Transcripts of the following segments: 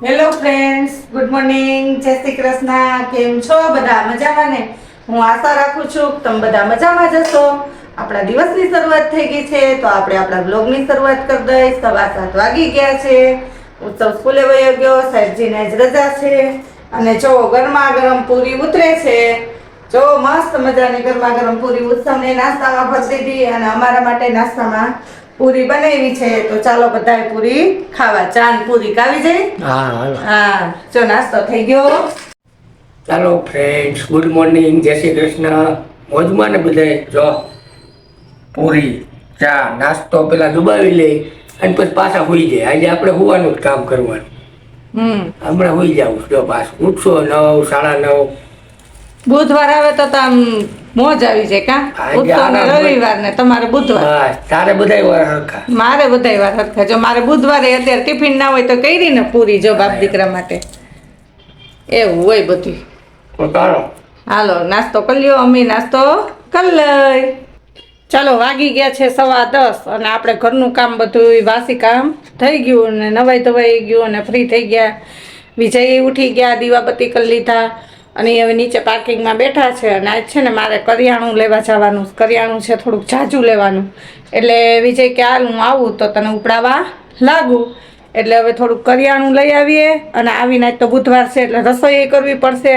Hello friends, good morning, જય શ્રી કૃષ્ણ. કેમ છો બધા? મજામાં ને? હું આશા રાખું છું કે તમે બધા મજામાં જ હશો. આપણા દિવસની શરૂઆત થઈ ગઈ છે તો આપણે આપણા બ્લોગની શરૂઆત કરી દઈએ. 7:15 વાગી ગયા છે. ઉત્સવ સ્કૂલે વયો ગયો, સાહેબજીને આજ રજા છે અને જો ગરમા ગરમ પૂરી ઉતરે છે. જો મસ્ત મજાની ગરમા ગરમ પૂરી ઉત્સવને નાસ્તામાં ભરી દીધી અને અમારા માટે નાસ્તામાં પૂરી બનાવી છે. તો ચાલો બધાએ પૂરી ખાવા. ચાંદ પૂરી ખાવી જાય. હા, જો નાસ્તો થઈ ગયો. ચાલો ફ્રેન્ડ્સ, ગુડ મોર્નિંગ, જય શ્રી કૃષ્ણ. મોજમાં ને બધાય. જો પૂરી ચા નાસ્તો પેલા દુબાવી લે અને પછી પાછા હોઈ જાય. આજે આપણે હોવાનું જ કામ કરવાનું. હમણાં હોઈ જાવ. જો પાછું ઉઠશો 9, 9:30. બુધવાર આવે તો આમ મોજ આવી જાય કા? ઉત્સવ ને રવિવાર ને તમારે બુધવાર. બસ તારે બધાય વાર હરખા. મારે બધાય વાર હરખા. જો મારે બુધવારે અત્યારે ટિફિન ના હોય તો કરી ને પૂરી, જો બાપ દીકરા માટે એવું હોય બધું. તો ચાલો હાલો નાસ્તો કરી લ્યો. અમે નાસ્તો કરી લઈ. ચાલો વાગી ગયા છે 10:15 અને આપણે ઘરનું કામ બધું વાસી કામ થઈ ગયું અને નવાઈ ધવાઈ ગયું અને ફ્રી થઈ ગયા. વિજય ઉઠી ગયા, દીવાબત્તી કરી લીધા અને હવે નીચે પાર્કિંગમાં બેઠા છે. અને આજ છે ને મારે કરિયાણું લેવા જવાનું. કરિયાણું છે થોડુંક ઝાઝું લેવાનું. એટલે વિજય કે હાલ હું આવું તો તને ઉપડાવવા લાગુ. એટલે હવે થોડુંક કરિયાણું લઈ આવીએ અને આવીને આજ તો બુધવાર છે એટલે રસોઈ કરવી પડશે.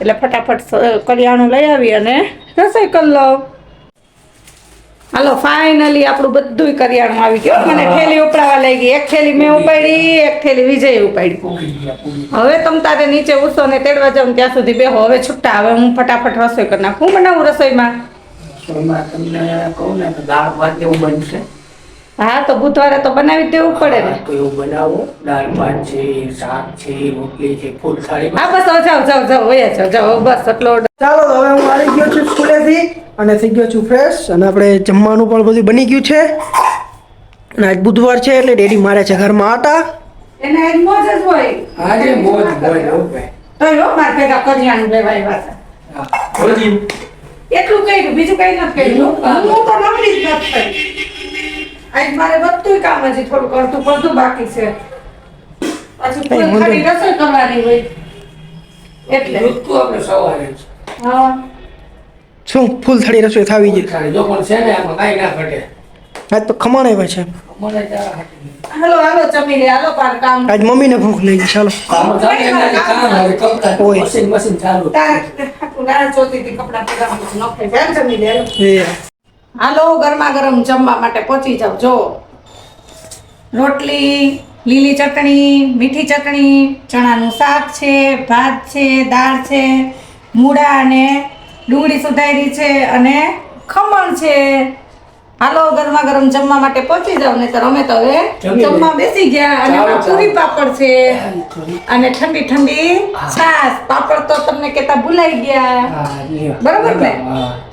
એટલે ફટાફટ કરિયાણું લઈ આવી અને રસોઈ કરી લઉં. હાલો ફાઇનલી આપણું બધું કરિયાણું આવી ગયું. મને થેલી ઉપડાવવા લઈ ગઈ. એક થેલી મેં ઉપાડી, એક થેલી વિજય ઉપાડી. હવે તમ તારે નીચે ઉસો ને તેડવા જાવ ત્યાં સુધી બેહો. હવે છૂટા. હવે હું ફટાફટ રસોઈ કરી નાખું. હું બનાવું રસોઈમાં? તમને કહું ને તો દાળ ભાત એવું બનશે. હા તો બુધવારે તો બનાવી દેવું પડે ને. તો એવું બનાવો. દાળ ભાત છે, શાક છે, રોટલી છે, ફૂલ થાળી. હા બસ હવે જાઓ વયા જાઓ બસ એટલો. ચાલો હવે હું આવી ગયો છું સ્કૂલેથી અને થઈ ગયો છું ફ્રેશ અને આપણે જમવાનું પણ બધું બની ગયું છે. અને આજ બુધવાર છે એટલે ડેડી મારે છે ઘરમાં આટા. એને આજ મોજ જ હોય. આજે મોજ હોય. તો યો માર ભેગા કરિયાણું લેવા આવ્યા હતા. હા રોજી એટલું કર્યું, બીજું કઈ નથી કર્યું. હું તો નવરી જ નથી થઈ. આજ મારે બધું કામ હજી થોડુંક અડધું પડધું બાકી છે. પાછું ખાલી રસોઈ કરવાની હોય એટલે ઋતુ આપણે સવારે જ. હા શું ફૂલ થાળી રસોઈ થાવી છે. ખાલી જો પણ છે ને આમાં કાંઈ ના ઘટે. આજ તો ખમણ આવ્યા છે. અમારે ત્યાં હાથી. હાલો જમી લે. હાલો પાર કામ આજ મમ્મીને ભૂખ લાગી. ચાલો કામ ચાલે એટલે કામ હવે કપડાં હોય. મશીન ચાલુ. ના જોતી હતી કપડા પીડા નખે જાય. જમી લે એ હાલો ગરમા ગરમ જમવા માટે પહોંચી જાવ. જો રોટલી, લીલી ચટણી, મીઠી ચટણી, ચણાનું શાક છે, ભાત છે, દાળ છે, મૂળા અને ડુંગળી સુધારી છે અને ખમણ છે. હાલો ગરમા ગરમ જમવા માટે પહોંચી જાવ ને તો અમે તો હવે જમવા બેસી ગયા. અને એમાં પૂરી પાપડ છે અને ઠંડી ઠંડી છાશ. પાપડ તો તમને કેતા ભૂલાઈ ગયા. બરોબર ને?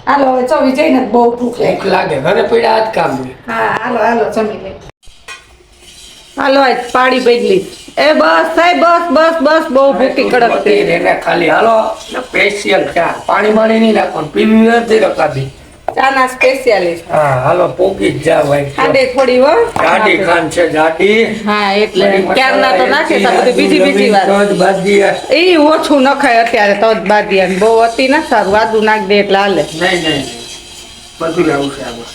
હાલો હવે ચો વિજયને બહુ ભૂખ ભૂખ લાગે ઘરે પડ્યા જ કામ નહીં. હા હાલો જમી લે. હાલો આજ પાડી બદલી. એ બસ સાહેબ બસ બહુ ભૂખી કડક છે. એને ખાલી હાલો સ્પેશિયલ ચા પાણી નહીં રાખવાનું પીવી નથી રખાતી. ચાના સ્પેશિયાલિસ્ટ. હા હાલો પોકી જ જા ભાઈ. ખાંડે થોડી હો. જાડી ખાન છે જાડી. હા એટલે ક્યારના તો નાખે છે બધી બીજી વાર. તજ બાદિયા. એ ઓછું નખાય અત્યારે તો જ બાદિયા. બહુ અતિ ના સારું. આદુ નાખ દે એટલે હાલે. નહીં બધું લાવું છે આમાં.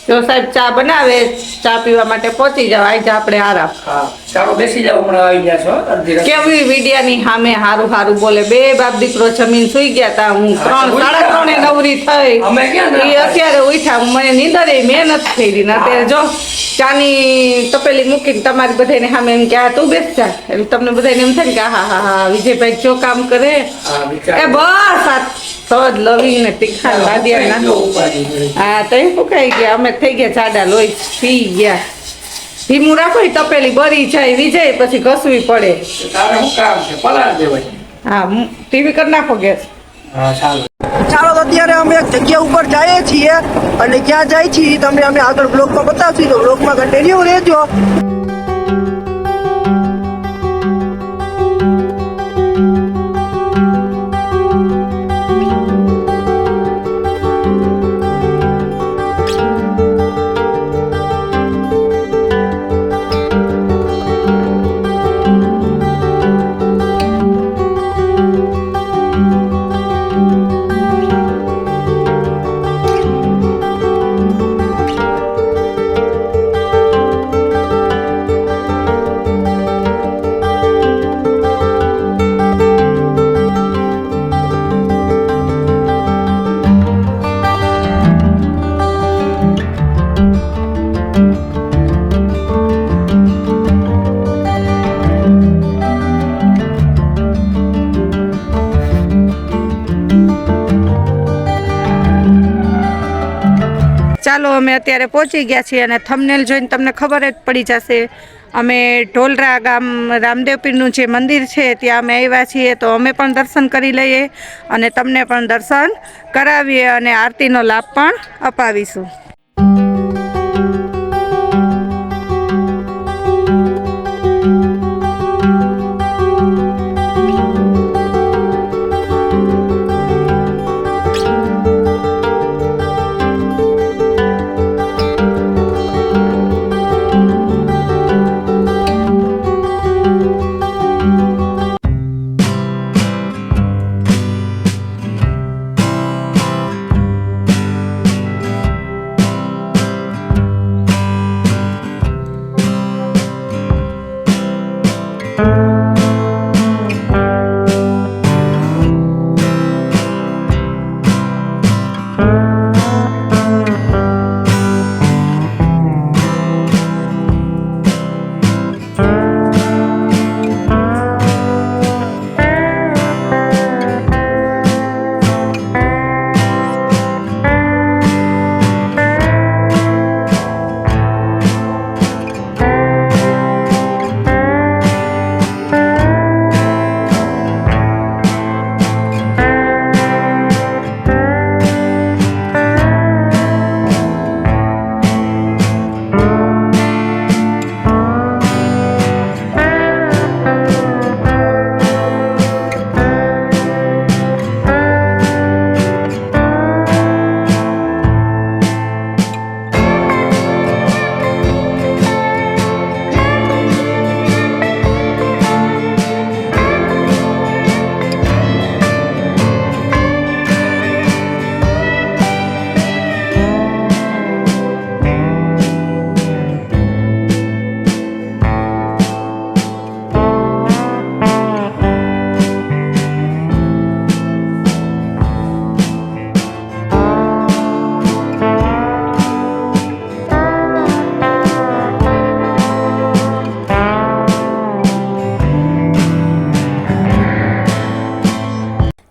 જો સાહેબ ચા બનાવે, ચા પીવા માટે પહોંચી જાવ. આજે આપણે આરામ. હા ચાલો બેસી જાવ હમણાં આવી ગયા છો અડધી રાત. કેવી વીડિયાની સામે હારું બોલે. બે બાપ દીકરો જમીન સુઈ ગયા તા. હું 3, 3:30 નવરી થઈ. અમે ક્યાં ના એ અત્યારે ઉઠ્યા. મને નીંદર એ મેં નથી થઈ. અત્યારે જો ચાની તપેલી મૂકીને તમારી બધાને સામે એમ કે તું બેસ જા. એટલે તમને બધાને એમ થાય કે હા વિજયભાઈ જો કામ કરે. હા વિચાર. એ બસ આ સજ લવિંગ ને તીખા બાદિયા ના. હા તો એ ફૂકાઈ ગયા. અમે થઈ ગયા જાડા લોહી પી ગયા. ધીમું રાખો તપેલી બરી જાય વિજય પછી ઘસવી પડે. તારે શું કામ છે પલાળ દેવાય. હા ટીવી કરી નાખો ગેસ. હા ચાલો. ચાલો તો અત્યારે અમે એક જગ્યા ઉપર જઈએ છીએ અને ક્યાં જાય છીએ તમને અમે આગળ બ્લોગમાં બતાવશું. તો બ્લોગમાં કન્ટિન્યુ રહેજો. અમે અત્યારે પહોંચી ગયા છીએ અને થંબનેલ જોઈને તમને ખબર જ પડી જશે. અમે ઢોલરા ગામ રામદેવ પીરનું જે મંદિર છે ત્યાં અમે આવ્યા છીએ, તો અમે પણ દર્શન કરી લઈએ અને તમને પણ દર્શન કરાવીએ અને આરતીનો લાભ પણ અપાવીશું.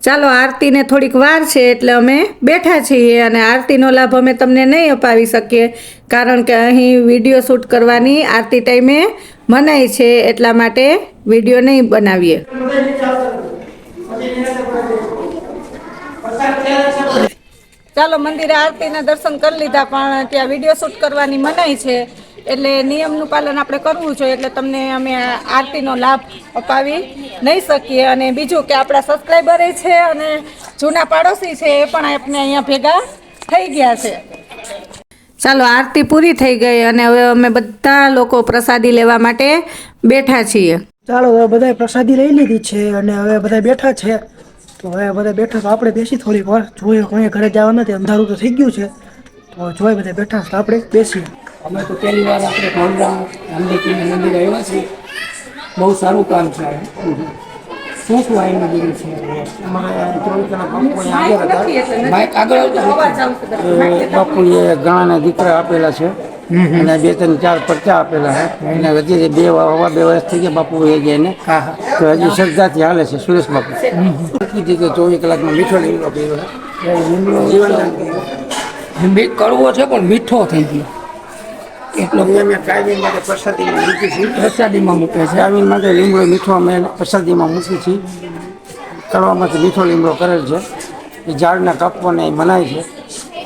ચાલો, આરતીને થોડીક વાર છે એટલે અમે બેઠા છીએ અને આરતીનો લાભ અમે તમને નહીં અપાવી શકીએ, કારણ કે અહીં વિડીયો શૂટ કરવાની આરતી ટાઈમે મનાઈ છે, એટલા માટે વિડીયો નહીં બનાવીએ. ચાલો, મંદિરે આરતીના દર્શન કરી લીધા, પણ ત્યાં વિડીયો શૂટ કરવાની મનાઈ છે, એટલે નિયમનું પાલન આપણે કરવું જોઈએ, એટલે તમને અમે આરતીનો લાભ અપાવી નહીં શકીએ. અને બીજું કે આપણા સબસ્ક્રાઈબરે છે અને જૂના પાડોશી છે એ પણ આપણે અહીંયા ભેગા થઈ ગયા છે. ચાલો, આરતી પૂરી થઈ ગઈ અને હવે અમે બધા લોકો પ્રસાદી લેવા માટે બેઠા છીએ. ચાલો, હવે બધાએ પ્રસાદી લઈ લીધી છે અને હવે બધા બેઠા છે. તો હવે બધા બેઠા, તો આપણે બેસી થોડીક વાર જોઈએ. કોઈ ઘરે જવા નથી, અંધારું તો થઈ ગયું છે, તો જોઈએ બધા બેઠા તો આપણે બેસીએ. અમે તો પહેલી વાર આપણે ઢોલરા રામદેવપીરના મંદિરે આવ્યા છીએ. બહુ સારું કામ છે. શું શું આવીને બધું છે? માઇક આગળ બાપુએ ઘણાના દીકરા આપેલા છે અને 2-3 4 પરચા આપેલા છે. એને હજી 2 વર્ષ થઈ ગયા બાપુ એ ગયા ને, તો હજી શ્રદ્ધાથી હાલે છે. સુરેશ બાપુ કીધી તો 24 કલાકમાં મીઠો લીમડો પીવો કરવો છે પણ મીઠો થઈ ગયો એટલો. અમે કાયમી માટે પ્રસાદીમાં મૂકી છીએ. પ્રસાદીમાં મૂકે છે. કાયમી માટે લીમડો મીઠો અમે પ્રસાદીમાં મૂકી છીએ. કડવામાંથી મીઠો લીમડો કરેલ છે. એ ઝાડના કાપવાને મનાય છે.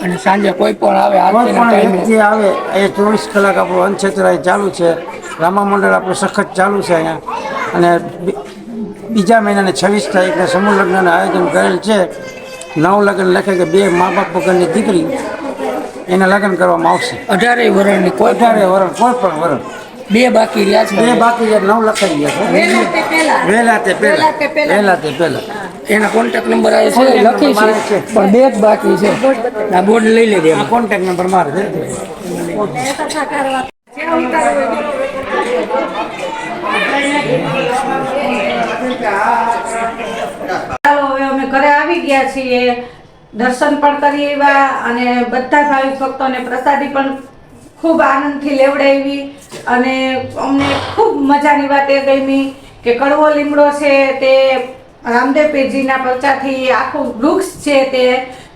અને સાંજે કોઈ પણ આવે કોઈ આરતીના પણ ટાઈમે વ્યક્તિ આવે એ 24 કલાક આપણું અન્નક્ષેત્ર ચાલુ છે. રામા મંડળ આપણું સખત ચાલુ છે અહીંયા. અને બીજા મહિનાને 26 તારીખે સમૂહ લગ્નનું આયોજન કરેલ છે. 9 લગ્ન લખે કે 2 મા બાપ વગરની દીકરી એના લગ્ન કરવામાં આવશે. 18 વર્ષની કોઈ 18 વર્ષ કોઈ પણ વર્ષ 2 બાકી રહ્યા છે. 2 બાકી 9 લખાઈ ગયા છે. વહેલા તે પહેલા એના કોન્ટેક્ટ નંબર આવે છે, લખી છે, પણ 2 જ બાકી છે. આ બોર્ડ લઈ લેજે. કોન્ટેક્ટ નંબર મારે છે. ચાલો, હવે અમે ઘરે આવી ગયા છીએ. દર્શન પણ કરી આવ્યા અને બધા ભાવિક ભક્તોને પ્રસાદી પણ ખૂબ આનંદથી લેવડાવી અને અમને ખૂબ મજાની વાત એ ગમી કે કડવો લીમડો છે તે રામદેવ પીરજીના પરચાથી આખું વૃક્ષ છે તે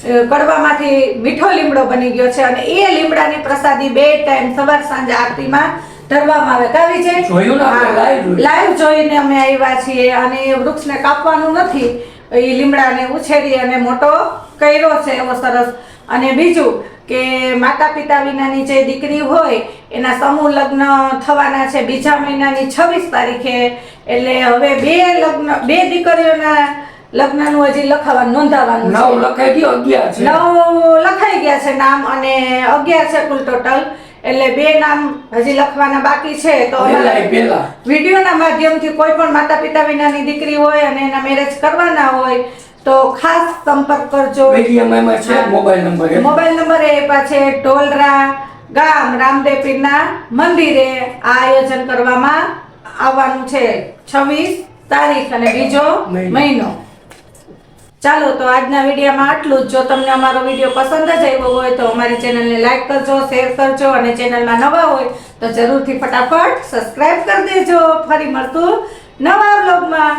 કડવામાંથી મીઠો લીમડો બની ગયો છે અને એ લીમડાની પ્રસાદી 2 ટાઈમ સવાર સાંજ આરતીમાં ધરવામાં આવે. કાવી છે જોયું ને આપણે live? લાઈવ જોઈને અમે આવ્યા છીએ અને એ વૃક્ષને કાપવાનું નથી, એ લીમડાને ઉછેરી અને મોટો કર્યો છે એવો સરસ. અને બીજું કે માતા પિતા વિનાની જે દીકરી હોય એના સમૂહ લગ્ન થવાના છે બીજા મહિનાની 26 તારીખે. એટલે હવે 2 દીકરીઓના લગ્નનું હજી લખાવાનું નોંધાવાનું 9 લખાઈ ગયો, 11 છે. 9 લખાઈ ગયા છે નામ અને 11 છે કુલ ટોટલ. એટલે 2 નામ હજી લખવાના બાકી છે. તો પહેલા વિડીયોના માધ્યમથી કોઈ પણ માતા પિતા વિનાની દીકરી હોય અને એના મેરેજ કરવાના હોય તો ખાસ સંપર્ક કરજો. મીડિયમમાં છે મોબાઈલ નંબર એ. મોબાઈલ નંબર એ છે ઢોલરા ગામ રામદેવ પીરના મંદિરે આ આયોજન કરવામાં આવવાનું છે 26 તારીખ અને બીજો મહિનો. ચાલો તો આજના વિડીયોમાં આટલું જ. જો તમને અમારો વિડીયો પસંદ જ આવ્યો હોય તો અમારી ચેનલને લાઈક કરજો, શેર કરજો અને ચેનલમાં નવા હોય તો જરૂરથી ફટાફટ સબસ્ક્રાઇબ કરી દેજો. ફરી મળતું નવા વ્લોગમાં.